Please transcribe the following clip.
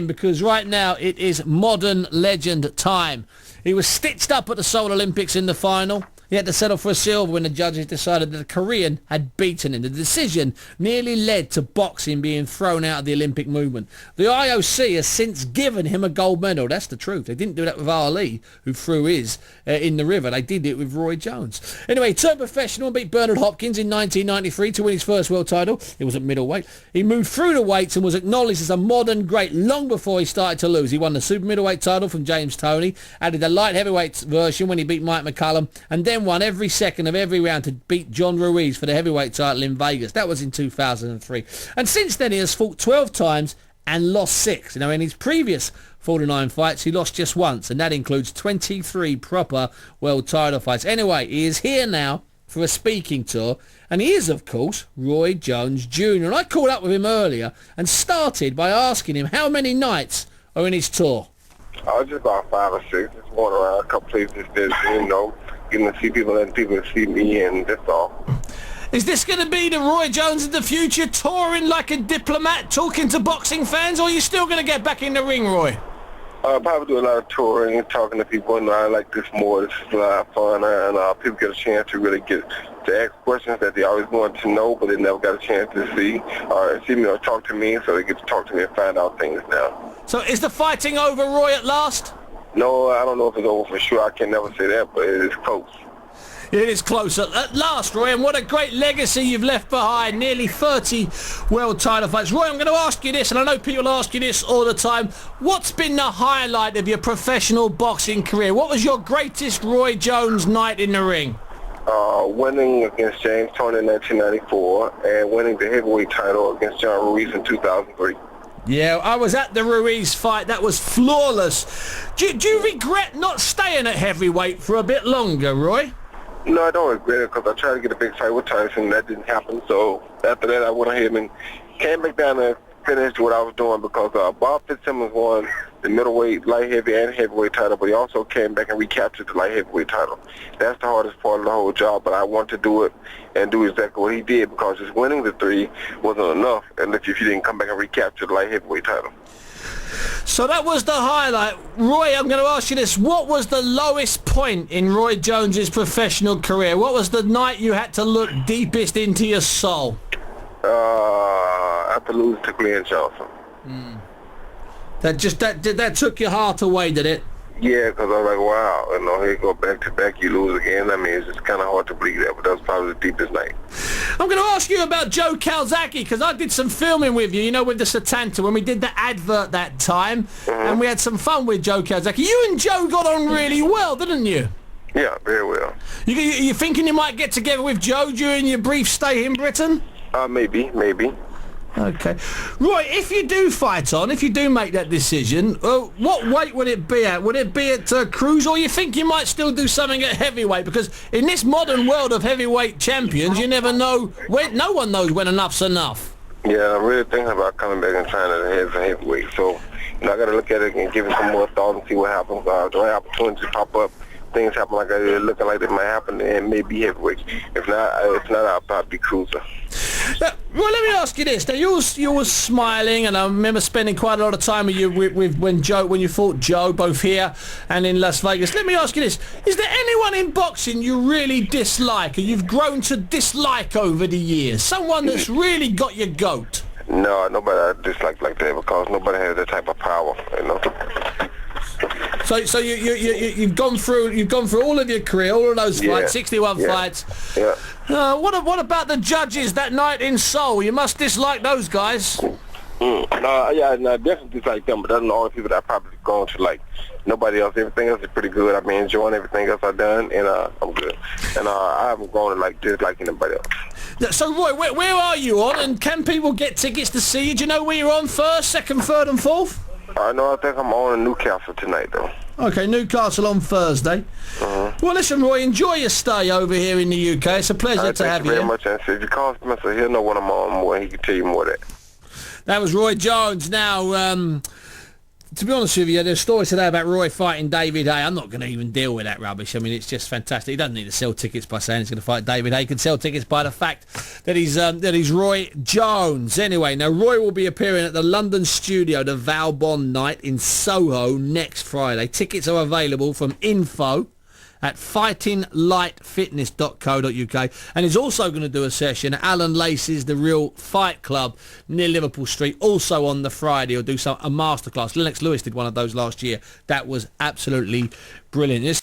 because right now it is modern legend time. He was stitched up at the Seoul Olympics in the final. He had to settle for a silver when the judges decided that the Korean had beaten him. The decision nearly led to boxing being thrown out of the Olympic movement. The IOC has since given him a gold medal. That's the truth. They didn't do that with Ali, who threw his in the river. They did it with Roy Jones. Anyway, he turned professional and beat Bernard Hopkins in 1993 to win his first world title. It was at middleweight. He moved through the weights and was acknowledged as a modern great long before he started to lose. He won the super middleweight title from James Toney, added a light heavyweight version when he beat Mike McCullum, and then won every second of every round to beat John Ruiz for the heavyweight title in Vegas. That was in 2003. And since then he has fought 12 times and lost 6. You know, in his previous 49 fights he lost just once, and that includes 23 proper world title fights. Anyway, he is here now for a speaking tour, and he is, of course, Roy Jones Jr. And I called up with him earlier and started by asking him how many nights are in his tour. Just about 5 or 6. Just going around a couple places, getting to see people, letting people see me, and that's all. Is this going to be the Roy Jones of the future, touring like a diplomat, talking to boxing fans, or are you still going to get back in the ring, Roy? Probably do a lot of touring and talking to people, and I like this more. This is a lot of fun, and people get a chance to really get to ask questions that they always wanted to know, but they never got a chance to see me or talk to me, so they get to talk to me and find out things now. So is the fighting over, Roy, at last? No, I don't know if it's over for sure. I can never say that, but it is close. It is close at last, Roy, and what a great legacy you've left behind. Nearly 30 world title fights. Roy, I'm going to ask you this, and I know people ask you this all the time. What's been the highlight of your professional boxing career? What was your greatest Roy Jones night in the ring? Winning against James Toney in 1994 and winning the heavyweight title against John Ruiz in 2003. Yeah, I was at the Ruiz fight. That was flawless. Do you regret not staying at heavyweight for a bit longer, Roy? No, I don't regret it, because I tried to get a big fight with Tyson, and that didn't happen. So after that, I went ahead and came back down and finished what I was doing, because Bob Fitzsimmons won the middleweight, light heavy, and heavyweight title, but he also came back and recaptured the light heavyweight title. That's the hardest part of the whole job, but I want to do it and do exactly what he did, because just winning the 3 wasn't enough unless if you didn't come back and recapture the light heavyweight title. So that was the highlight. Roy, I'm going to ask you this. What was the lowest point in Roy Jones's professional career? What was the night you had to look deepest into your soul? After losing to Glenn Johnson. That took your heart away, did it? Yeah, because I was like, wow, here you go back to back, you lose again. I mean, it's just kind of hard to believe that, but that was probably the deepest night. I'm going to ask you about Joe Calzaghe, because I did some filming with you, with the Setanta, when we did the advert that time, and we had some fun with Joe Calzaghe. You and Joe got on really well, didn't you? Yeah, very well. You thinking you might get together with Joe during your brief stay in Britain? Maybe. Okay. Roy, if you do fight on, if you do make that decision, what weight would it be at? Would it be at cruise, or you think you might still do something at heavyweight? Because in this modern world of heavyweight champions, you never know when. No one knows when enough's enough. Yeah, I'm really thinking about coming back and trying to head for heavyweight. So, I got to look at it and give it some more thought and see what happens. The right opportunities pop up. Things happen like they're looking like they might happen, and maybe heavyweight. If not, I'll probably be cruiser. Well, let me ask you this. Now, you were smiling, and I remember spending quite a lot of time with you when you fought Joe, both here and in Las Vegas. Let me ask you this. Is there anyone in boxing you really dislike, or you've grown to dislike over the years? Someone that's really got your goat? No, nobody I dislike like that, because nobody has that type of power, So you've gone through all of your career, all of those fights, 61 fights. Yeah. What about the judges that night in Seoul? You must dislike those guys. No, I definitely dislike them, but that's the only people that I probably going to like. Nobody else. Everything else is pretty good. I've been enjoying everything else I've done, and I'm good. And I haven't grown to like anybody else. So Roy, where are you on? And can people get tickets to see you? Do you know where you're on first, second, third, and fourth? No, I think I'm on in Newcastle tonight, though. Okay, Newcastle on Thursday. Well, listen, Roy, enjoy your stay over here in the UK. It's a pleasure to have you. Thank you very much. And if you call Spencer, he'll know when I'm on more, and he can tell you more of that. That was Roy Jones. Now, to be honest with you, there's stories today about Roy fighting David Hay. I'm not going to even deal with that rubbish. I mean, it's just fantastic. He doesn't need to sell tickets by saying he's going to fight David Hay. He can sell tickets by the fact that he's Roy Jones. Anyway, now Roy will be appearing at the London studio, the Val Bond Night in Soho next Friday. Tickets are available from info at fightinglightfitness.co.uk, and he's also going to do a session at Alan Lacey's The Real Fight Club near Liverpool Street, also on the Friday. He'll do a masterclass. Lennox Lewis did one of those last year. That was absolutely brilliant.